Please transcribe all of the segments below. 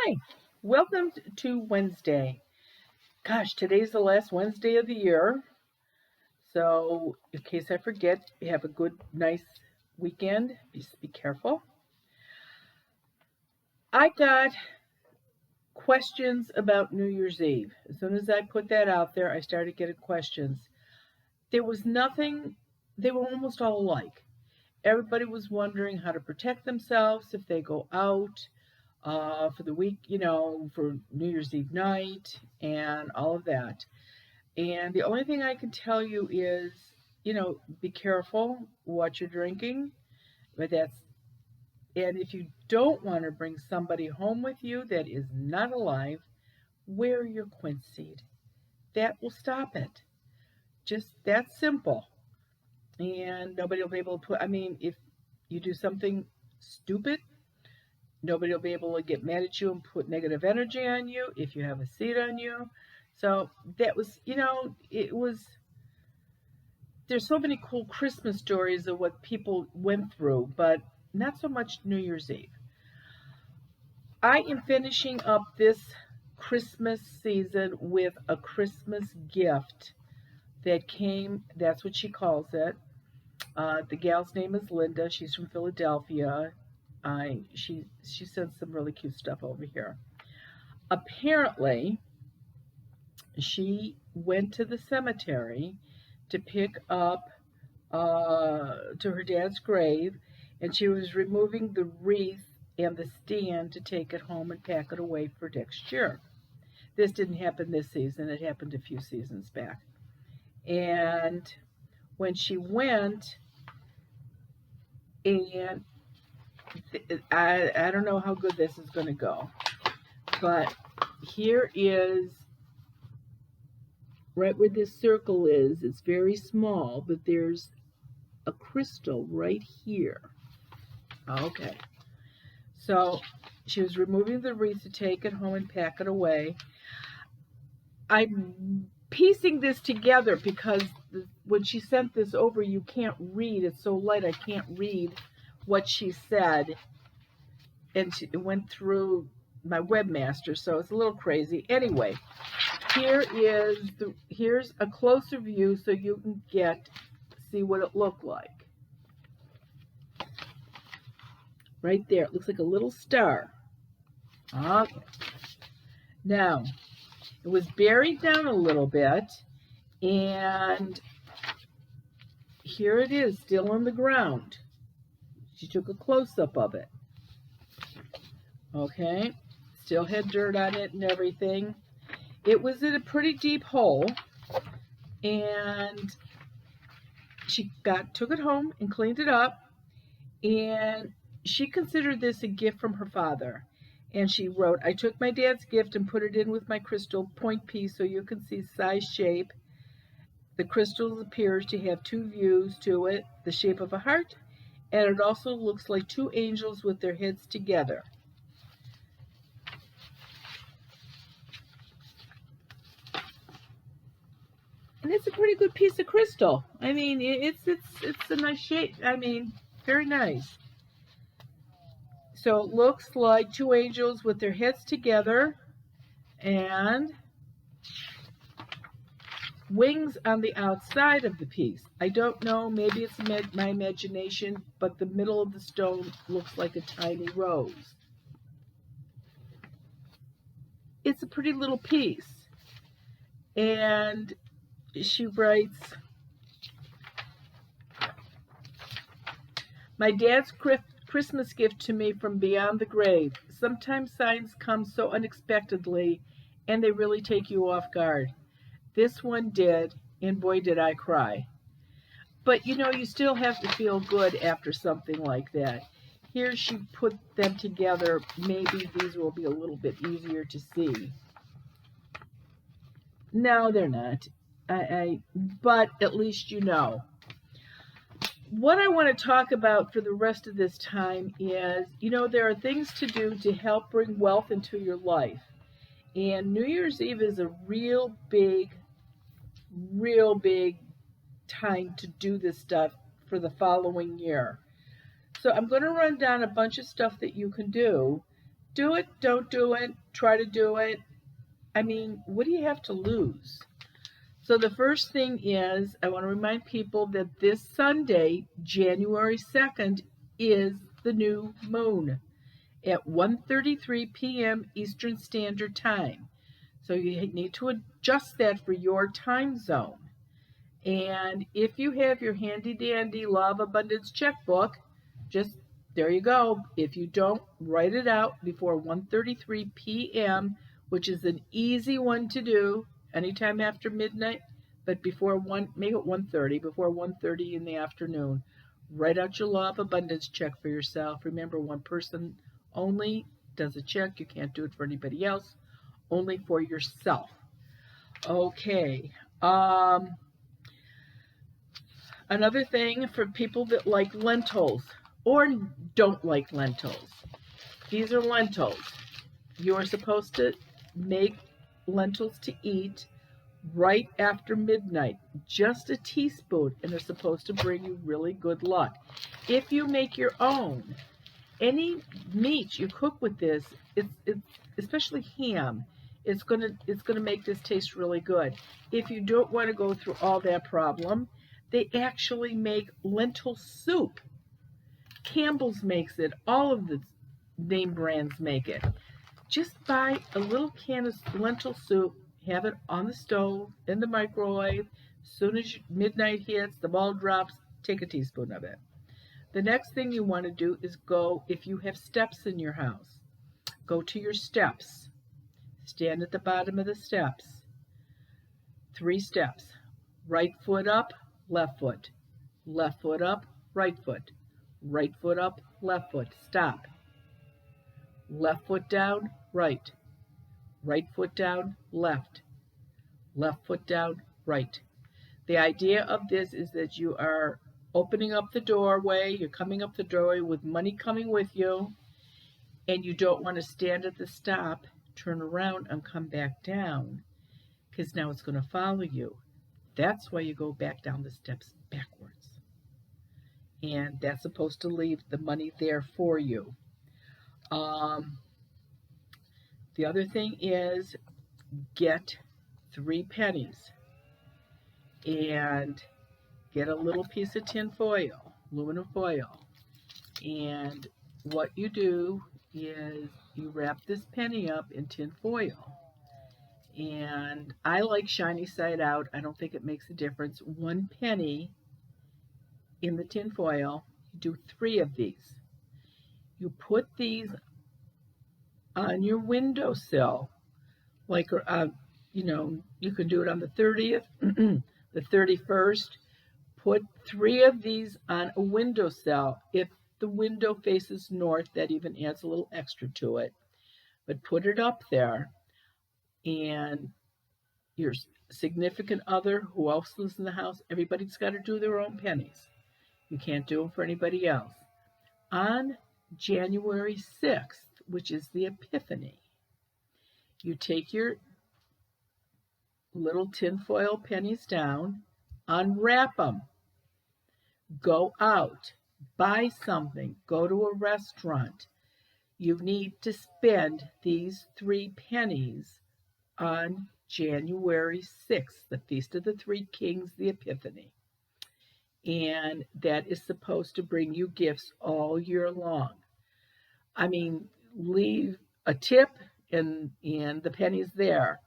Hi, welcome to Wednesday. Gosh, today's the last Wednesday of the year. So, in case I forget, have a good, nice weekend. Just be careful. I got questions about New Year's Eve. As soon as I put that out there, I started getting questions. There was nothing, they were almost all alike. Everybody was wondering how to protect themselves if they go out for the week, for New Year's Eve night and all of that. And the only thing I can tell you is, be careful what you're drinking. But and if you don't want to bring somebody home with you that is not alive, wear your quince seed. That will stop it. Just that simple. And nobody will be able to if you do something stupid, nobody will be able to get mad at you and put negative energy on you if you have a seed on you. So that was, there's so many cool Christmas stories of what people went through, but not so much New Year's Eve. I am finishing up this Christmas season with a Christmas gift that came, that's what she calls it. The gal's name is Linda. She's from Philadelphia. She sends some really cute stuff over here. Apparently, she went to the cemetery to pick up to her dad's grave, and she was removing the wreath and the stand to take it home and pack it away for next year. This didn't happen this season. It happened a few seasons back. And when she went, and I don't know how good this is going to go, but here is, right where this circle is, it's very small, but there's a crystal right here. Okay. So she was removing the wreath to take it home and pack it away. I'm piecing this together because when she sent this over, you can't read. It's so light, I can't read what she said. And it went through my webmaster, so it's a little crazy. Anyway, here's a closer view so you can see what it looked like. Right there, it looks like a little star. Okay. Now, it was buried down a little bit, and here it is, still on the ground. She took a close-up of it. Okay, still had dirt on it and everything. It was in a pretty deep hole, and she took it home and cleaned it up, and she considered this a gift from her father. And she wrote, I took my dad's gift and put it in with my crystal point piece so you can see size, shape. The crystal appears to have two views to it, the shape of a heart, and it also looks like two angels with their heads together. And it's a pretty good piece of crystal. I mean, it's a nice shape. I mean, very nice. So it looks like two angels with their heads together and wings on the outside of the piece. I don't know, maybe it's my imagination, but the middle of the stone looks like a tiny rose. It's a pretty little piece. And she writes, my dad's Christmas gift to me from beyond the grave. Sometimes signs come so unexpectedly, and they really take you off guard. This one did, and boy did I cry. But you still have to feel good after something like that. Here she put them together. Maybe these will be a little bit easier to see. No, they're not. But at least you know. What I want to talk about for the rest of this time is, there are things to do to help bring wealth into your life. And New Year's Eve is a real big time to do this stuff for the following year. So I'm going to run down a bunch of stuff that you can do Do it, don't do it, try to do it. I mean, what do you have to lose? So the first thing is, I want to remind people that this Sunday, January 2nd, is the new moon at 1:33 p.m. Eastern Standard Time. So you need to adjust that for your time zone. And if you have your handy dandy Law of Abundance checkbook, just there you go. If you don't, write it out before 1:33 p.m., which is an easy one to do anytime after midnight, but before 1, make it 1:30, before 1:30 in the afternoon. Write out your Law of Abundance check for yourself. Remember, one person only does a check. You can't do it for anybody else, only for yourself. Okay. Another thing for people that like lentils or don't like lentils. These are lentils. You're supposed to make lentils to eat right after midnight. Just a teaspoon, and they're supposed to bring you really good luck. If you make your own, any meat you cook with this, it's especially ham, it's gonna make this taste really good. If you don't want to go through all that problem, they actually make lentil soup. Campbell's makes it. All of the name brands make it. Just buy a little can of lentil soup, have it on the stove, in the microwave. As soon as midnight hits, the ball drops, take a teaspoon of it. The next thing you want to do is go, if you have steps in your house, go to your steps. Stand at the bottom of the steps. 3 steps. Right foot up, left foot. Left foot up, right foot. Right foot up, left foot. Stop. Left foot down, right. Right foot down, left. Left foot down, right. The idea of this is that you are opening up the doorway, you're coming up the doorway with money coming with you, and you don't want to stand at the stop, turn around, and come back down, because now it's going to follow you. That's why you go back down the steps backwards. And that's supposed to leave the money there for you. The other thing is get 3 pennies and get a little piece of tin foil, aluminum foil. And what you do is you wrap this penny up in tin foil. And I like shiny side out. I don't think it makes a difference. 1 penny in the tin foil. You do 3 of these. You put these on your windowsill. Like, you can do it on the 30th, the 31st. Put 3 of these on a windowsill. If the window faces north, that even adds a little extra to it. But put it up there, and your significant other, who else lives in the house, everybody's got to do their own pennies. You can't do them for anybody else. On January 6th, which is the Epiphany, you take your little tinfoil pennies down, unwrap them, go out, buy something, go to a restaurant. You need to spend these 3 pennies on January 6th, the Feast of the Three Kings, the Epiphany. And that is supposed to bring you gifts all year long. I mean, leave a tip and the pennies there.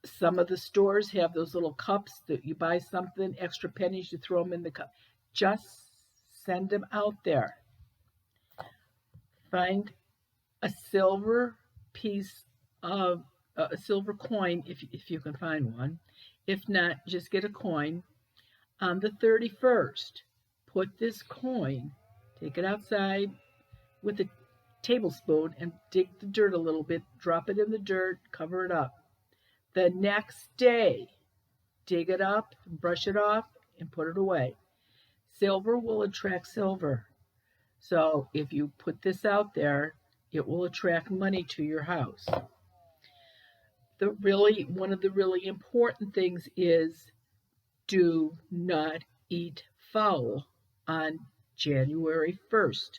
Some of the stores have those little cups that you buy something, extra pennies, you throw them in the cup. Just send them out there. Find a silver piece of a silver coin if you can find one. If not, just get a coin. On the 31st, put this coin, take it outside with a tablespoon and dig the dirt a little bit, drop it in the dirt, cover it up. The next day, dig it up, brush it off, and put it away. Silver will attract silver. So if you put this out there, it will attract money to your house. One of the really important things is do not eat fowl on January 1st.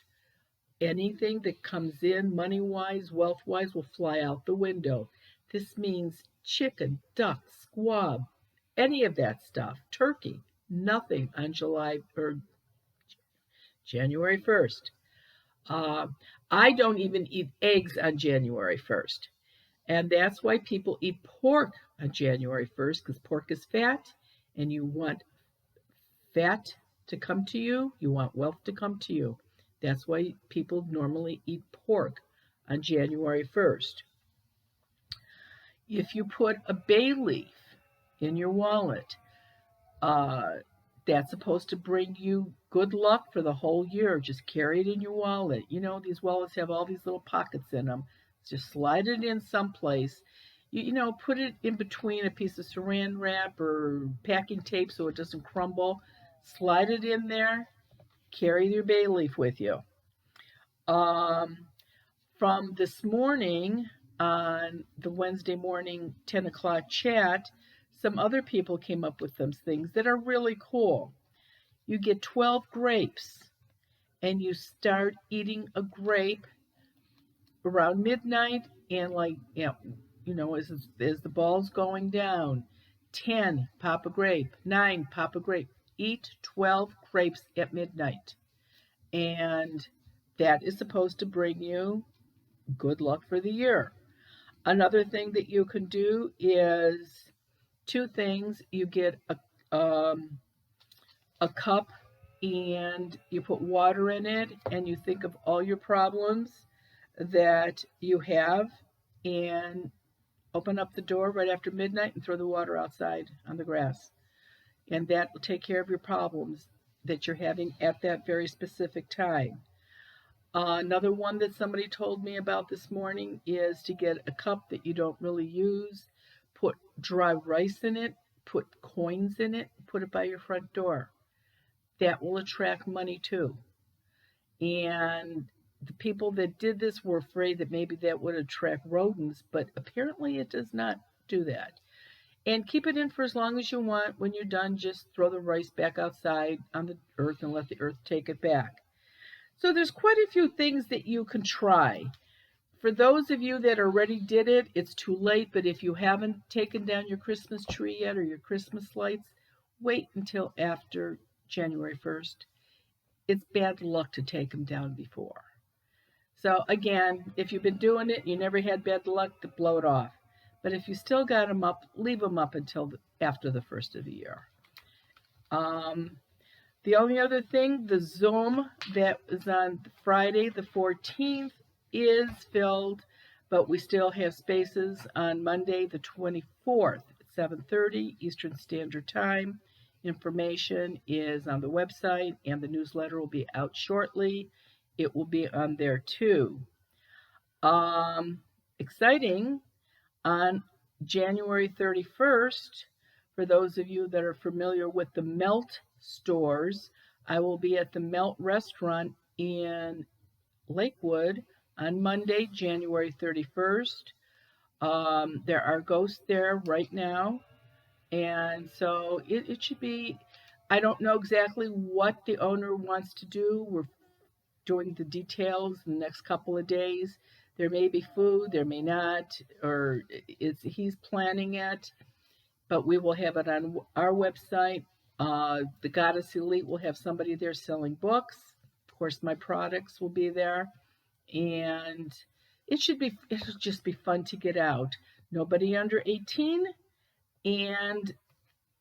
Anything that comes in money-wise, wealth-wise, will fly out the window. This means chicken, duck, squab, any of that stuff, turkey, nothing on July or January 1st. Uh, I don't even eat eggs on January 1st. And that's why people eat pork on January 1st, because pork is fat, and you want fat to come to you, you want wealth to come to you. That's why people normally eat pork on January 1st. If you put a bay leaf in your wallet, uh, that's supposed to bring you good luck for the whole year. Just carry it in your wallet. You know, these wallets have all these little pockets in them. Just slide it in someplace. Put it in between a piece of saran wrap or packing tape so it doesn't crumble. Slide it in there. Carry your bay leaf with you. Um, from this morning on the Wednesday morning 10 o'clock chat, some other people came up with some things that are really cool. You get 12 grapes and you start eating a grape around midnight, and as the ball's going down, 10, pop a grape, 9, pop a grape. Eat 12 grapes at midnight. And that is supposed to bring you good luck for the year. Another thing that you can do is two things. You get a cup and you put water in it and you think of all your problems that you have, and open up the door right after midnight and throw the water outside on the grass. And that will take care of your problems that you're having at that very specific time. Another one that somebody told me about this morning is to get a cup that you don't really use, put dry rice in it, put coins in it, put it by your front door. That will attract money too. And the people that did this were afraid that maybe that would attract rodents, but apparently it does not do that. And keep it in for as long as you want. When you're done, just throw the rice back outside on the earth and let the earth take it back. So there's quite a few things that you can try. For those of you that already did it, it's too late, but if you haven't taken down your Christmas tree yet or your Christmas lights, wait until after January 1st. It's bad luck to take them down before. So again, if you've been doing it and you never had bad luck, to blow it off. But if you still got them up, leave them up until after the first of the year. The only other thing, the Zoom that is on Friday the 14th is filled, but we still have spaces on Monday the 24th at 7:30 Eastern Standard Time. Information is on the website, and the newsletter will be out shortly. It will be on there too. Exciting, on January 31st, for those of you that are familiar with the Melt stores, I will be at the Melt restaurant in Lakewood on Monday, January 31st. There are ghosts there right now. And so it should be, I don't know exactly what the owner wants to do. We're doing the details in the next couple of days. There may be food, there may not, or he's planning it, but we will have it on our website. The Goddess Elite will have somebody there selling books. Of course, my products will be there. And it'll just be fun to get out. Nobody under 18. And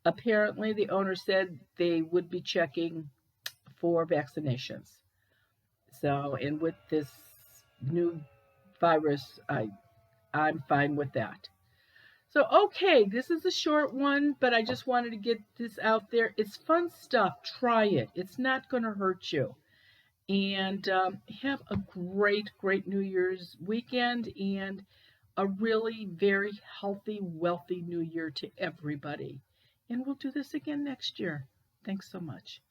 apparently the owner said they would be checking for vaccinations. So, and with this new virus, I'm fine with that. So, okay, this is a short one, but I just wanted to get this out there. It's fun stuff. Try it. It's not going to hurt you. And have a great, great New Year's weekend and a really very healthy, wealthy New Year to everybody. And we'll do this again next year. Thanks so much.